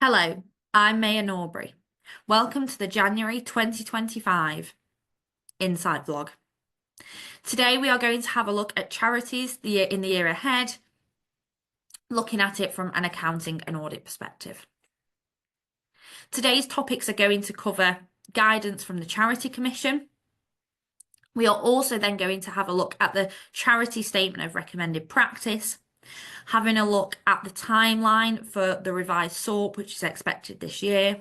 Hello, I'm Maya Norbury. Welcome to the January 2025 Insight Vlog. Today we are going to have a look at charities in the year ahead, looking at it from an accounting and audit perspective. Today's topics are going to cover guidance from the Charity Commission. We are also then going to have a look at the Charity Statement of Recommended Practice, having a look at the timeline for the revised SORP, which is expected this year,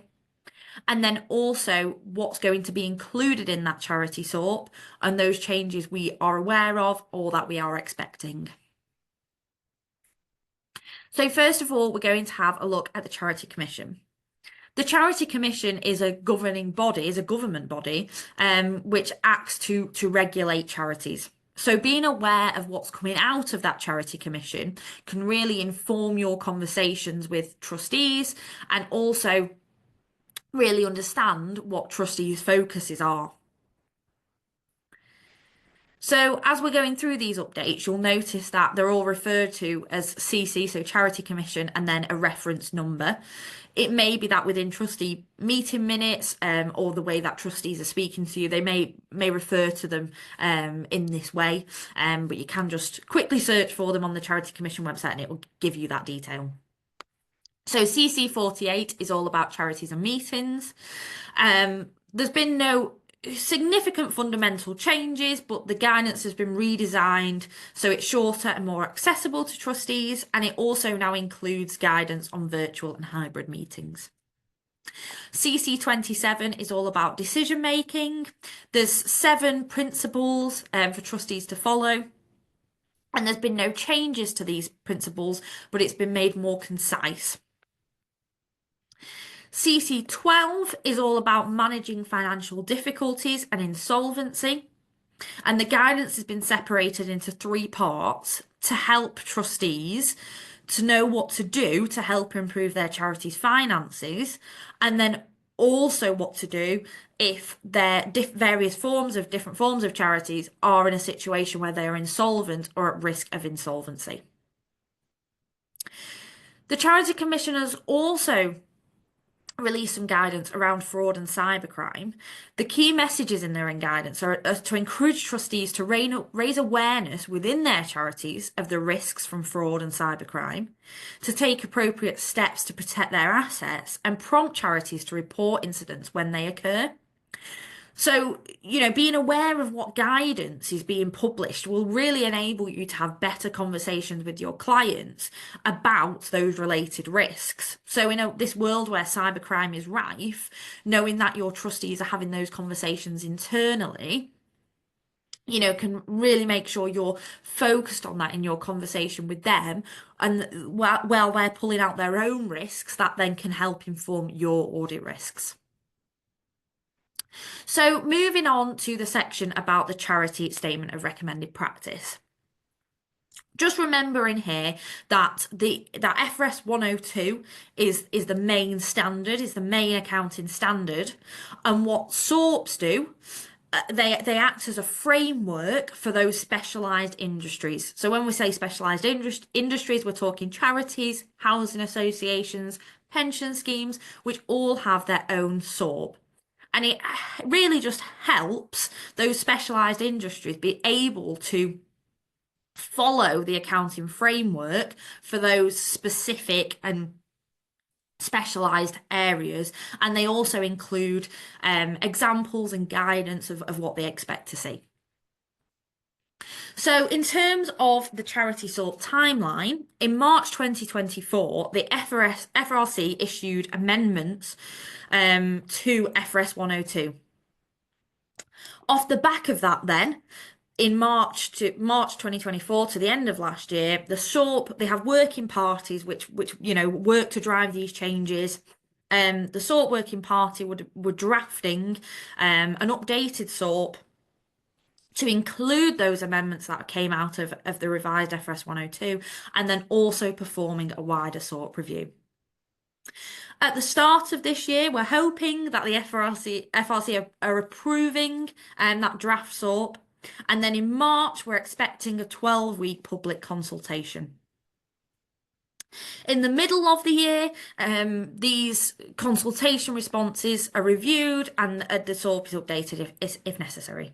and then also what's going to be included in that charity SORP and those changes we are aware of or that we are expecting. So first of all, we're going to have a look at the Charity Commission. The Charity Commission is a governing body, is a government body, which acts to regulate charities. So being aware of what's coming out of that Charity Commission can really inform your conversations with trustees and also really understand what trustees' focuses are. So as we're going through these updates, you'll notice that they're all referred to as CC, so Charity Commission, and then a reference number. It may be that within trustee meeting minutes, or the way that trustees are speaking to you, they may refer to them in this way, but you can just quickly search for them on the Charity Commission website and it will give you that detail. So CC 48 is all about charities and meetings. There's been no significant fundamental changes, but the guidance has been redesigned so it's shorter and more accessible to trustees, and it also now includes guidance on virtual and hybrid meetings. CC 27 is all about decision making. There's 7 principles for trustees to follow. And there's been no changes to these principles, but it's been made more concise. CC 12 is all about managing financial difficulties and insolvency. And the guidance has been separated into 3 parts to help trustees to know what to do to help improve their charity's finances, and then also what to do if their various different forms of charities are in a situation where they are insolvent or at risk of insolvency. The Charity Commission has also release some guidance around fraud and cybercrime. The key messages in their guidance are to encourage trustees to raise awareness within their charities of the risks from fraud and cybercrime, to take appropriate steps to protect their assets, and prompt charities to report incidents when they occur. So, being aware of what guidance is being published will really enable you to have better conversations with your clients about those related risks. So, in this world where cybercrime is rife, knowing that your trustees are having those conversations internally, can really make sure you're focused on that in your conversation with them. And while they're pulling out their own risks, that then can help inform your audit risks. So moving on to the section about the Charity Statement of Recommended Practice. Just remembering here that that FRS 102 is the main standard, is the main accounting standard, and what SORPs do, they act as a framework for those specialised industries. So when we say specialised industries, we're talking charities, housing associations, pension schemes, which all have their own SORP. And it really just helps those specialised industries be able to follow the accounting framework for those specific and specialised areas. And they also include examples and guidance of what they expect to see. So in terms of the charity SORP timeline, in March 2024, the FRC issued amendments to FRS 102. Off the back of that then, in March 2024 to the end of last year, the SORP, they have working parties which work to drive these changes. The SORP working party were drafting an updated SORP to include those amendments that came out of the revised FRS 102, and then also performing a wider SORP review. At the start of this year, we're hoping that the FRC are approving that draft SORP, and then in March, we're expecting a 12-week public consultation. In the middle of the year, these consultation responses are reviewed and the SORP is updated if necessary.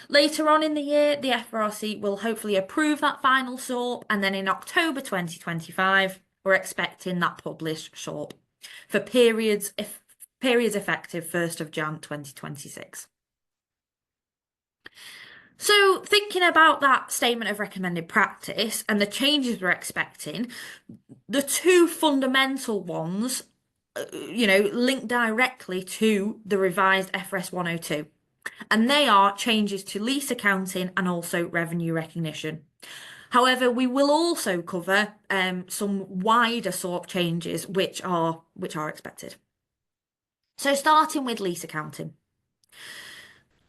Later on in the year, the FRC will hopefully approve that final SORP, and then in October 2025, we're expecting that published SORP for periods effective 1st of Jan 2026. So, thinking about that statement of recommended practice and the changes we're expecting, the two fundamental ones, link directly to the revised FRS 102, and they are changes to lease accounting and also revenue recognition. However, we will also cover some wider SORP changes which are expected. So, starting with lease accounting.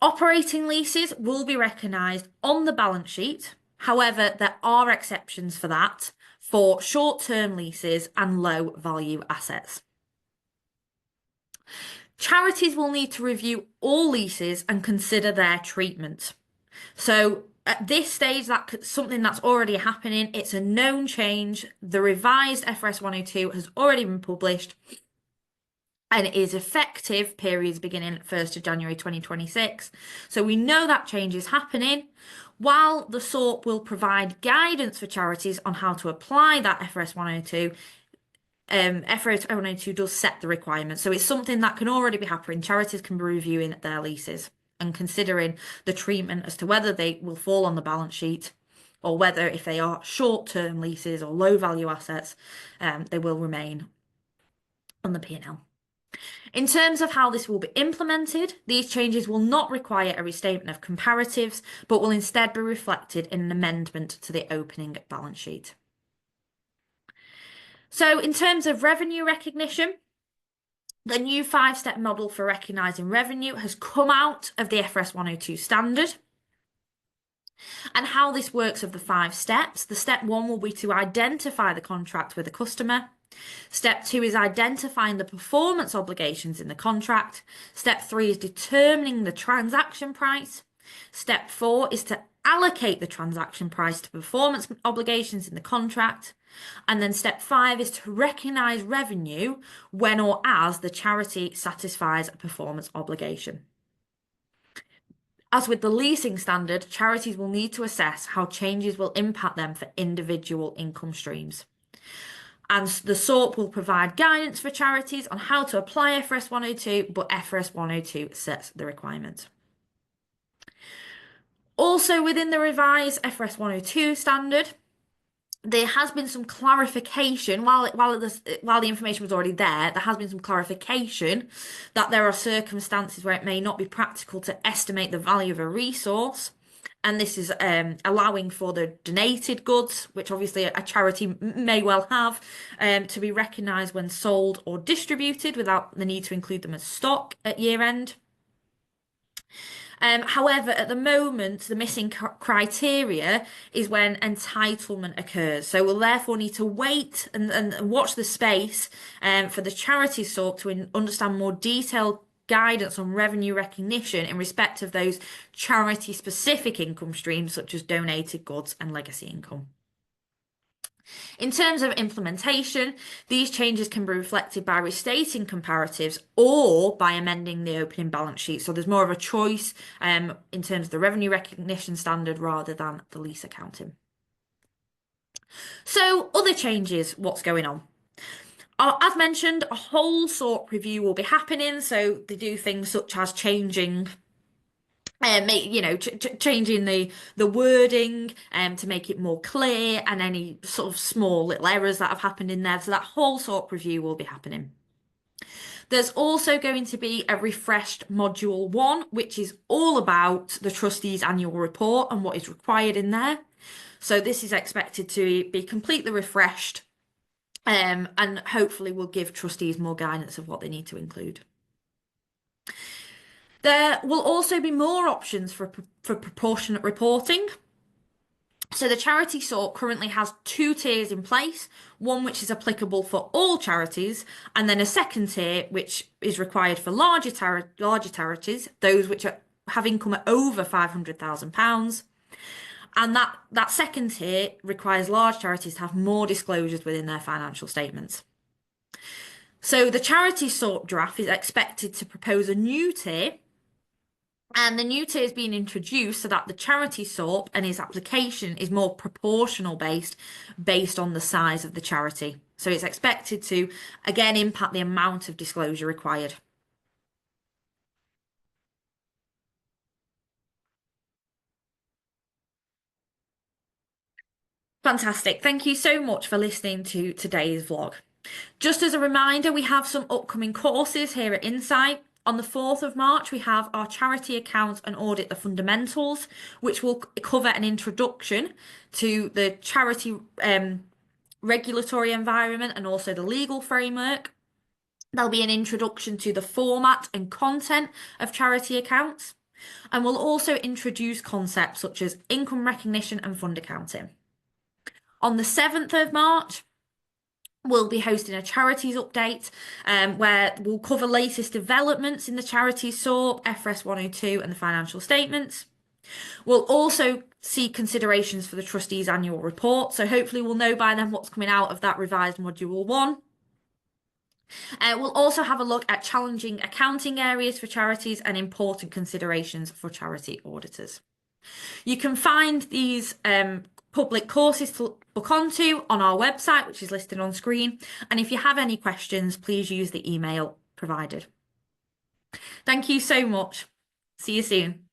Operating leases will be recognised on the balance sheet. However, there are exceptions for that for short-term leases and low-value assets. Charities will need to review all leases and consider their treatment. So at this stage, that's something that's already happening. It's a known change. The revised FRS 102 has already been published and it is effective periods beginning 1st of January 2026. So we know that change is happening. While the SORP will provide guidance for charities on how to apply that FRS 102, FRS 102 does set the requirements. So it's something that can already be happening. Charities can be reviewing their leases and considering the treatment as to whether they will fall on the balance sheet or whether if they are short-term leases or low-value assets, they will remain on the P&L. In terms of how this will be implemented, these changes will not require a restatement of comparatives, but will instead be reflected in an amendment to the opening balance sheet. So in terms of revenue recognition, the new 5-step model for recognising revenue has come out of the FRS 102 standard. And how this works of the 5 steps, the step 1 will be to identify the contract with the customer. Step 2 is identifying the performance obligations in the contract. Step 3 is determining the transaction price. Step 4 is to allocate the transaction price to performance obligations in the contract. And then step 5 is to recognise revenue when or as the charity satisfies a performance obligation. As with the leasing standard, charities will need to assess how changes will impact them for individual income streams. And the SORP will provide guidance for charities on how to apply FRS 102, but FRS 102 sets the requirement. Also within the revised FRS 102 standard, there has been some clarification, while the information was already there has been some clarification that there are circumstances where it may not be practical to estimate the value of a resource. And this is allowing for the donated goods, which obviously a charity may well have, to be recognised when sold or distributed without the need to include them as stock at year end. However, at the moment, the missing criteria is when entitlement occurs. So we'll therefore need to wait and watch the space for the charity SORP to understand more detailed guidance on revenue recognition in respect of those charity-specific income streams such as donated goods and legacy income. In terms of implementation, these changes can be reflected by restating comparatives or by amending the opening balance sheet. So there's more of a choice in terms of the revenue recognition standard rather than the lease accounting. So other changes, what's going on? As mentioned, a whole SORP review will be happening. So they do things such as changing changing the wording to make it more clear and any sort of small little errors that have happened in there. So that whole SORP review will be happening. There's also going to be a refreshed Module 1, which is all about the trustees' annual report and what is required in there. So this is expected to be completely refreshed and hopefully will give trustees more guidance of what they need to include. There will also be more options for proportionate reporting. So the charity SORP currently has 2 tiers in place, one which is applicable for all charities, and then a second tier which is required for larger charities, those which have income at over £500,000. And that second tier requires large charities to have more disclosures within their financial statements. So the charity SORP draft is expected to propose a new tier, and the new tier is being introduced so that the charity SORP and its application is more proportional based on the size of the charity. So it's expected to, again, impact the amount of disclosure required. Fantastic. Thank you so much for listening to today's vlog. Just as a reminder, we have some upcoming courses here at Insight. On the 4th of March, we have our Charity Account and Audit the Fundamentals, which will cover an introduction to the charity regulatory environment and also the legal framework. There'll be an introduction to the format and content of charity accounts. And we'll also introduce concepts such as income recognition and fund accounting. On the 7th of March, we'll be hosting a charities update where we'll cover latest developments in the charities SORP, FRS 102 and the financial statements. We'll also see considerations for the trustees' annual report. So hopefully we'll know by then what's coming out of that revised module 1. We'll also have a look at challenging accounting areas for charities and important considerations for charity auditors. You can find these public courses to book onto on our website, which is listed on screen. And if you have any questions, please use the email provided. Thank you so much. See you soon.